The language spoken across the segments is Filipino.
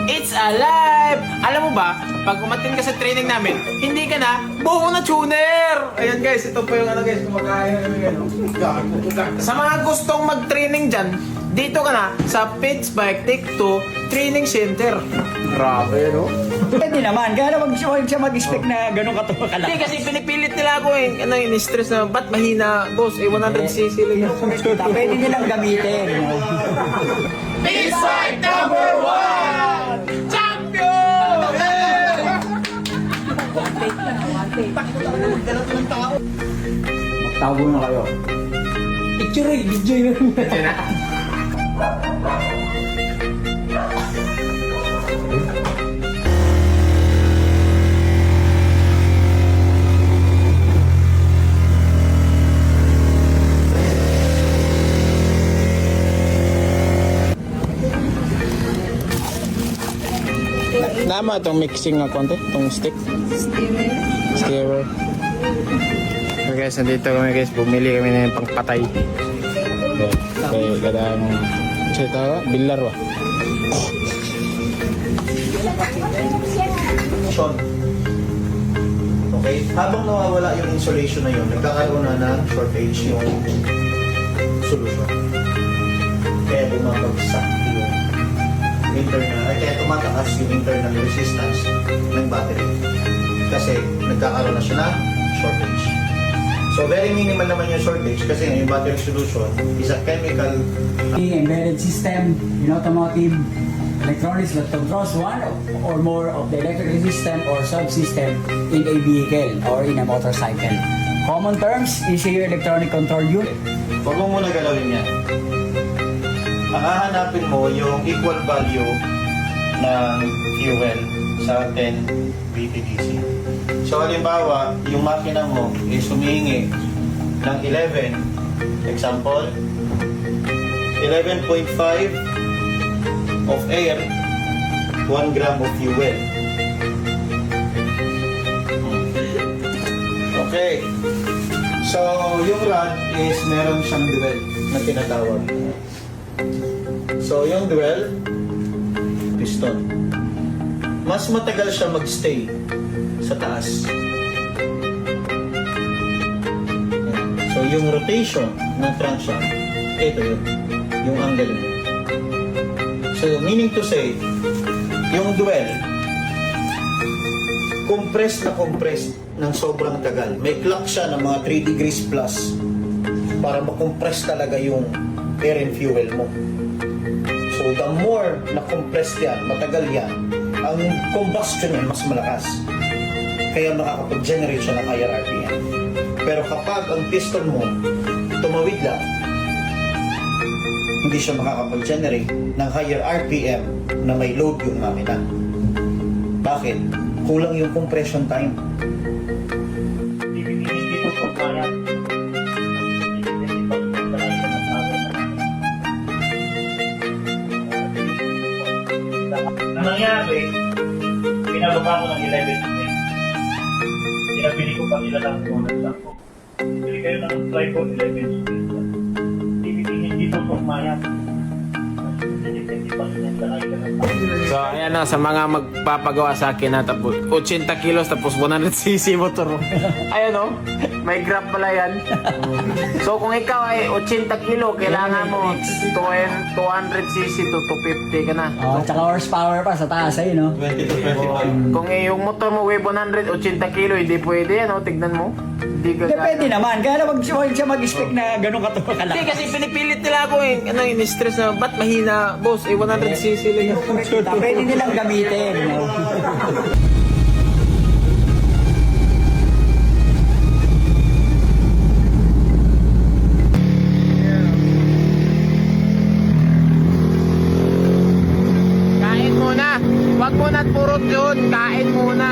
It's alive! Alam mo ba, pag umatin ka sa training namin, hindi ka na buo na tuner! Ayan guys, ito po yung ano guys, kumakain sa mga gustong mag-training dyan, dito ka na sa Pitts Bike Take 2 Training Center. Grabe, no? Pwede naman, kaya wag siya mag-expect na ganun kalaki. Hindi, kasi pinipilit nila ako eh. Ano yung stress na, ba't mahina, boss? 100cc lang yun. Pwede nilang gamitin. Pitts Bike number 1! Champion! Magtago na kayo. Picture eh, video yun. Nama itong mixing na konti, itong stick. Steerer. So guys, nandito kami guys, bumili kami na yung pangpatay. Okay, kadang sita, bilar ba? Sean. Okay, habang nawawala yung insulation na yun, nagkakaroon na ng shortage yung solution. Kaya bumabagsak yung internal, kaya tumataas yung internal resistance ng battery. Kasi nagkakaroon na siya ng shortage. So very minimal naman yung shortage kasi yung battery solution is a chemical. Embedded system in automotive electronics that controls one or more of the electrical system or subsystem in a vehicle or in a motorcycle. Common terms, ECU electronic control unit. Huwag mo muna galawin yan. Ang hahanapin mo yung equal value ng fuel sa 10 VTDC. So halimbawa, yung makina mo is humihingi ng 11, example, 11.5 of air, 1 gram of fuel. Okay. So, yung rod is meron siyang dwell na tinatawag. So, yung dwell, piston. Mas matagal siya magstay sa taas. So, yung rotation ng crankshaft, ito yun. Yung angle mo. So, meaning to say, yung dwell, compressed ng sobrang tagal. May clock siya ng mga 3 degrees plus para makompress talaga yung air and fuel mo. So, the more na-compress yan, matagal yan, ang combustion yan mas malakas. Kaya makakapag-generate siya ng higher RPM. Pero kapag ang piston mo tumawid lang, hindi siya makakapag-generate ng higher RPM na may load yung makina. Bakit? Kulang yung compression time. Ang nangyari, pinababa ko ng 11 minutes. Pinabili ko pa nila ng bonus ako. Bili kayo ng tripod 11 minutes. Hindi ito pumayan. Hindi pa rin sa nakita ng So ayan na, sa mga magpapagawa sa akin na tapos 80 kilos tapos 100cc motor. Ayan o, may grab pala yan. So kung ikaw ay 80 kilo, kailangan mo 200cc to 250 ka na. Oh, tsaka horsepower pa sa taas eh, no? 20 to 25. Kung yung motor mo weigh 180 kilo, hindi pwede yan o, tignan mo. Hindi ka Pwede naman, kaya wag siya mag-expect na ganun Hindi, kalaki. kasi pinipilit nila ako eh. Ano yung stress na, ba't mahina, boss? 100cc lang yun. Pwede nilang gamitin. No? Kain muna. Wag muna at purot yun. Kain muna.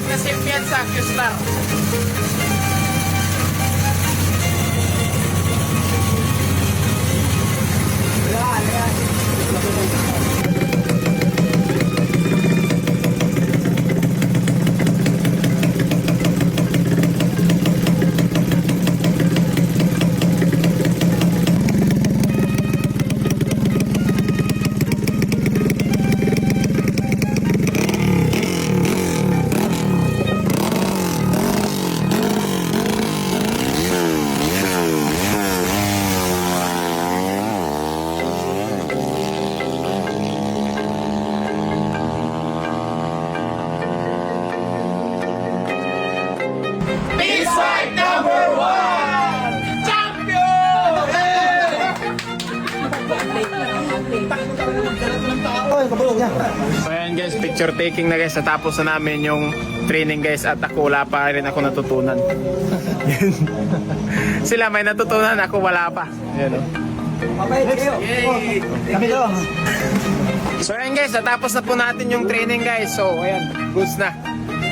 na Simpianza, Q-Star. Peace fight number 1! Champion! Oy, kabulog niya. So ayan guys, picture taking na guys. Natapos na namin yung training guys at ako wala pa rin ako natutunan. Sila may natutunan, ako wala pa. Ayan o. Mabait kayo. Yay! Kami lang. So ayan guys, natapos na po natin yung training guys. So ayan, goods na.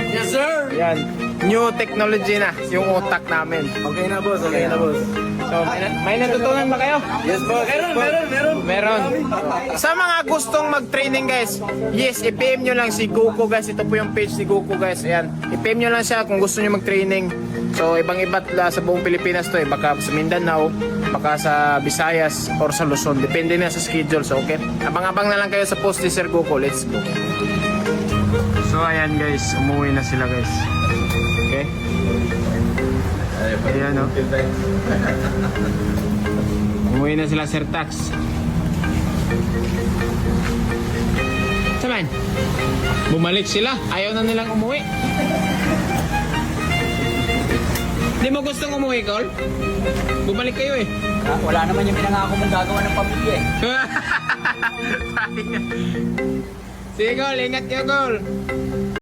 Yes sir! Ayan, new technology na yung utak namin. Okay na boss, okay na boss. So may natutunan ba kayo? Yes boss. Meron. Sa mga gustong mag-training guys, yes, i-PM nyo lang si Guko guys. Ito po yung page ni Guko guys. Ayan, i-PM nyo lang siya kung gusto nyo mag-training. So ibang-iba sa buong Pilipinas to eh. Baka sa Mindanao, baka sa Visayas, or sa Luzon. Depende na sa schedule. So okay, abang-abang na lang kayo sa post ni Sir Guko. Let's go. So ayan guys, umuwi na sila guys. Okay? Ayan o. Umuwi na sila Sir Tax. Saman, bumalik sila. Ayaw na nilang umuwi. Di mo gustong umuwi, Col? Bumalik kayo eh. Wala naman yung pinangako mong gagawa ng pamilya eh. Sige, Col. Ingat kayo, Col.